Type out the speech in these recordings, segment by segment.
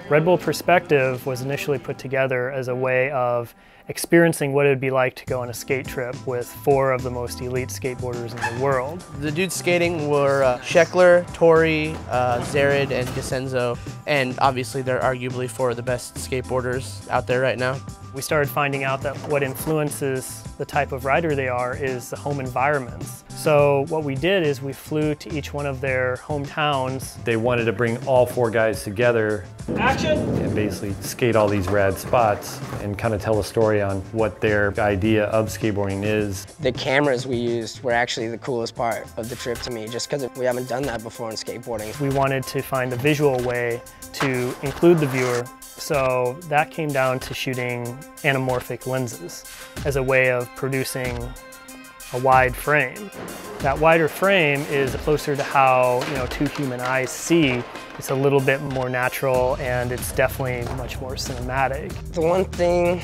Red Bull Perspective was initially put together as a way of experiencing what it would be like to go on a skate trip with 4 of the most elite skateboarders in the world. The dudes skating were Sheckler, Tori, Zared, and DeCenzo, and obviously they're arguably 4 of the best skateboarders out there right now. We started finding out that what influences the type of rider they are is the home environments. So what we did is we flew to each one of their hometowns. They wanted to bring all 4 guys together. Action! And basically skate all these rad spots and kind of tell a story on what their idea of skateboarding is. The cameras we used were actually the coolest part of the trip to me, just because we haven't done that before in skateboarding. We wanted to find a visual way to include the viewer, so that came down to shooting anamorphic lenses as a way of producing a wide frame. That wider frame is closer to how 2 human eyes see. It's a little bit more natural, and it's definitely much more cinematic. The one thing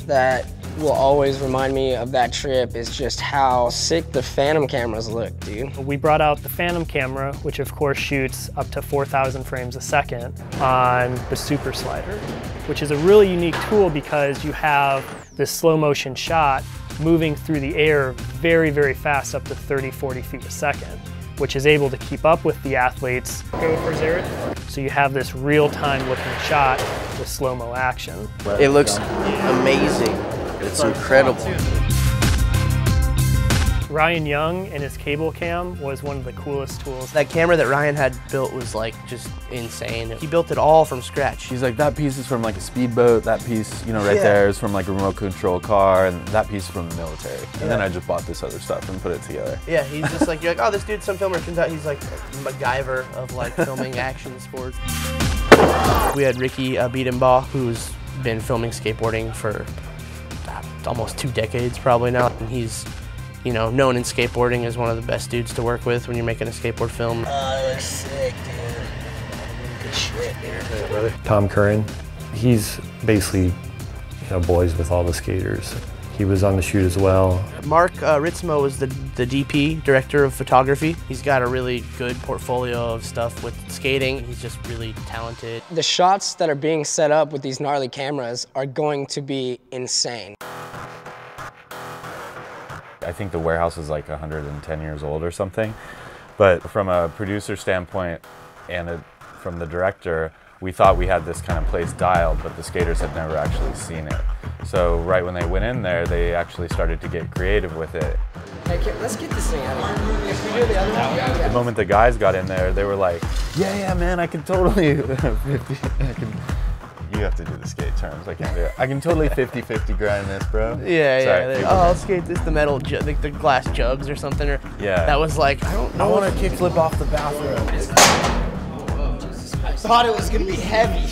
that will always remind me of that trip is just how sick the Phantom cameras look, dude. We brought out the Phantom camera, which of course shoots up to 4,000 frames a second on the Super Slider, which is a really unique tool because you have this slow motion shot moving through the air very, very fast, up to 30, 40 feet a second, which is able to keep up with the athletes. Go for Zared. So you have this real-time looking shot with slow-mo action. It looks amazing. It's incredible. Ryan Young and his cable cam was one of the coolest tools. That camera that Ryan had built was like just insane. He built it all from scratch. He's like, that piece is from like a speedboat, that piece, right there is from like a remote control car, and that piece is from the military. And then I just bought this other stuff and put it together. Yeah, he's just like, you're like, oh, this dude's some filmer. Turns out he's like MacGyver of like filming action sports. We had Ricky Biedenbaugh, who's been filming skateboarding for almost 2 decades probably now. And he's known in skateboarding as one of the best dudes to work with when you're making a skateboard film. Oh, that looks sick, dude. Good shit, dude. Tom Curran, he's basically boys with all the skaters. He was on the shoot as well. Mark Ritzmo was the DP, director of photography. He's got a really good portfolio of stuff with skating. He's just really talented. The shots that are being set up with these gnarly cameras are going to be insane. I think the warehouse is like 110 years old or something. But from a producer standpoint and from the director, we thought we had this kind of place dialed, but the skaters had never actually seen it. So right when they went in there, they actually started to get creative with it. Hey, let's get this thing out of here. If we do the other one, The moment the guys got in there, they were like, yeah, man, I can totally, you have to do the skate terms, I can't do it. I can totally 50-50 grind this, bro. Yeah. Oh, I'll skate this, the metal, like the glass jugs or something. Or, yeah. That was like, I don't know. I want to kickflip off the bathroom. thought it was gonna be heavy.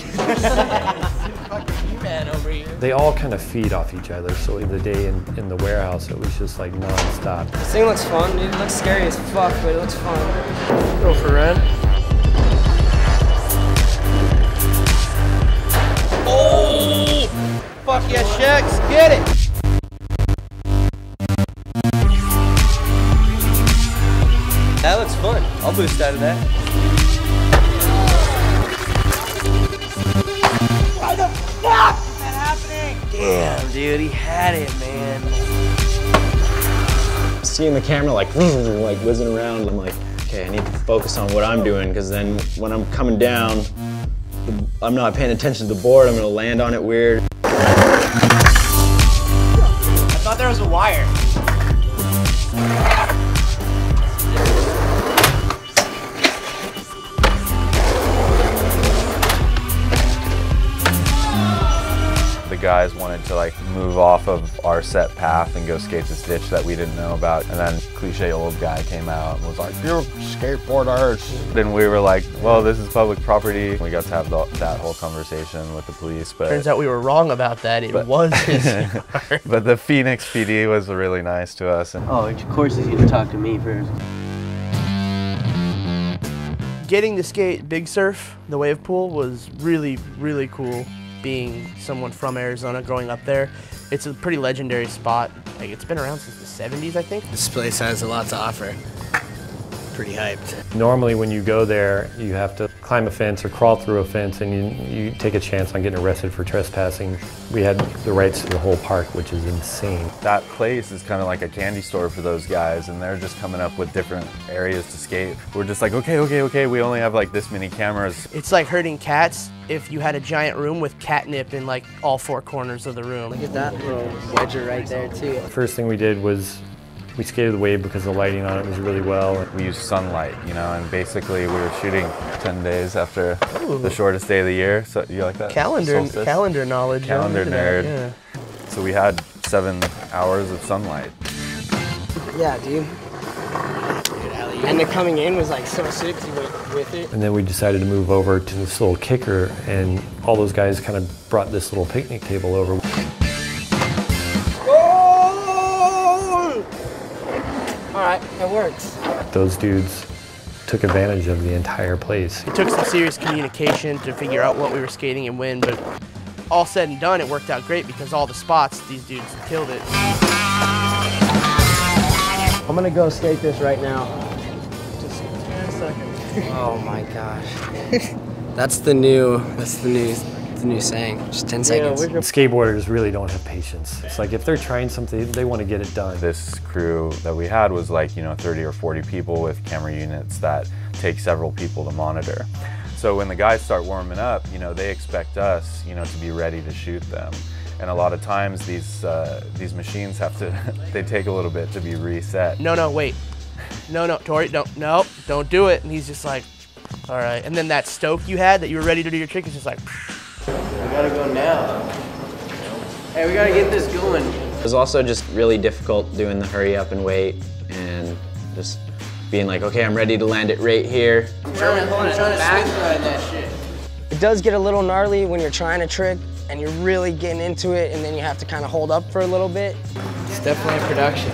Fucking man over here. They all kind of feed off each other, so the day in the warehouse, it was just like non-stop. This thing looks fun, dude. It looks scary as fuck, but it looks fun. Go for Ren. Oh! Fuck yeah, Shex, get it! That looks fun. I'll boost out of that. Why the fuck is that happening? Damn, dude, he had it, man. Seeing the camera like whizzing around, I'm like, okay, I need to focus on what I'm doing, because then when I'm coming down, I'm not paying attention to the board, I'm gonna land on it weird. I thought there was a wire. The guys wanted to like move off of our set path and go skate this ditch that we didn't know about, and then cliche old guy came out and was like, "You're skateboarders." Then we were like, "Well, this is public property." We got to have that whole conversation with the police, but turns out we were wrong about that. It was his yard. But the Phoenix PD was really nice to us. And Oh, of course he's gonna talk to me first. Getting to skate Big Surf, the wave pool, was really, really cool. Being someone from Arizona, growing up there, it's a pretty legendary spot. Like, it's been around since the 70s, I think. This place has a lot to offer. pretty hyped. Normally when you go there, you have to climb a fence or crawl through a fence, and you take a chance on getting arrested for trespassing. We had the rights to the whole park, which is insane. That place is kind of like a candy store for those guys, and they're just coming up with different areas to skate. We're just like, okay, we only have like this many cameras. It's like herding cats if you had a giant room with catnip in like all four corners of the room. Look at that little wedger right there too. First thing we did was we skated the wave because the lighting on it was really well. We used sunlight, you know, and basically we were shooting 10 days after the shortest day of the year. So you like that? Calendar knowledge. Calendar nerd. Yeah. So we had 7 hours of sunlight. Yeah, dude. And the coming in was like so sick with it. And then we decided to move over to this little kicker, and all those guys kind of brought this little picnic table over. All right, it works. Those dudes took advantage of the entire place. It took some serious communication to figure out what we were skating and when, but all said and done, it worked out great because all the spots, these dudes killed it. I'm gonna go skate this right now. Just give me a second. Oh my gosh. That's the new saying. Just 10 seconds. Skateboarders really don't have patience. It's like if they're trying something, they want to get it done. This crew that we had was like, 30 or 40 people with camera units that take several people to monitor. So when the guys start warming up, they expect us, to be ready to shoot them. And a lot of times these machines have to, they take a little bit to be reset. No, wait. No, Tori, don't do it. And he's just like, all right. And then that stoke you had that you were ready to do your trick is just like, We gotta go now. Hey, we gotta get this going. It was also just really difficult doing the hurry up and wait and just being like, okay, I'm ready to land it right here. Trying to back ride that shit. It does get a little gnarly when you're trying to trick and you're really getting into it, and then you have to kind of hold up for a little bit. It's definitely production.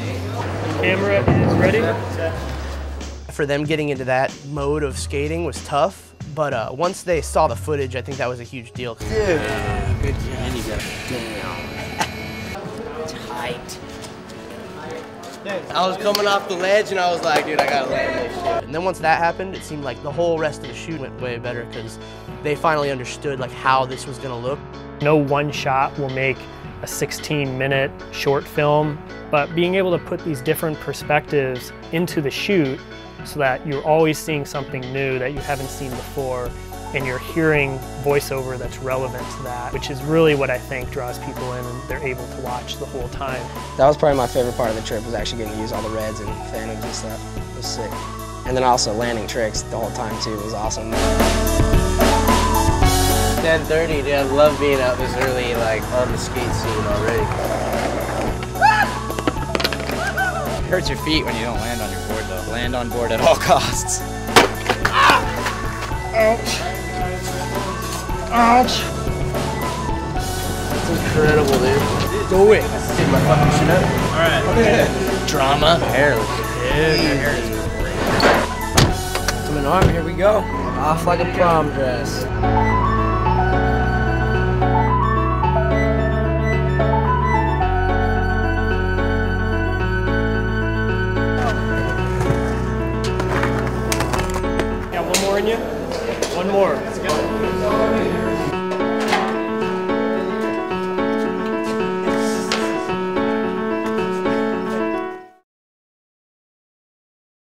Camera is ready. For them getting into that mode of skating was tough. But once they saw the footage, I think that was a huge deal. Dude. Good job. And you got Tight. I was coming off the ledge and I was like, dude, I gotta land this shit. And then once that happened, it seemed like the whole rest of the shoot went way better because they finally understood like how this was gonna look. No one shot will make a 16-minute short film, but being able to put these different perspectives into the shoot so that you're always seeing something new that you haven't seen before, and you're hearing voiceover that's relevant to that, which is really what I think draws people in, and they're able to watch the whole time. That was probably my favorite part of the trip, was actually getting to use all the reds and phantoms and stuff. It was sick. And then also landing tricks the whole time too was awesome. 10:30, dude, I love being out this early, like on the skate scene already. It hurts your feet when you don't land on your board though. Land on board at all costs. Ouch. Ouch. It's incredible, dude. Do it. Get my fucking shit up. All right. Okay. Drama. Hairless. Yeah. Your hair is great. Coming on, here we go. Off like a prom dress. Got one more in you? One more. Let's go.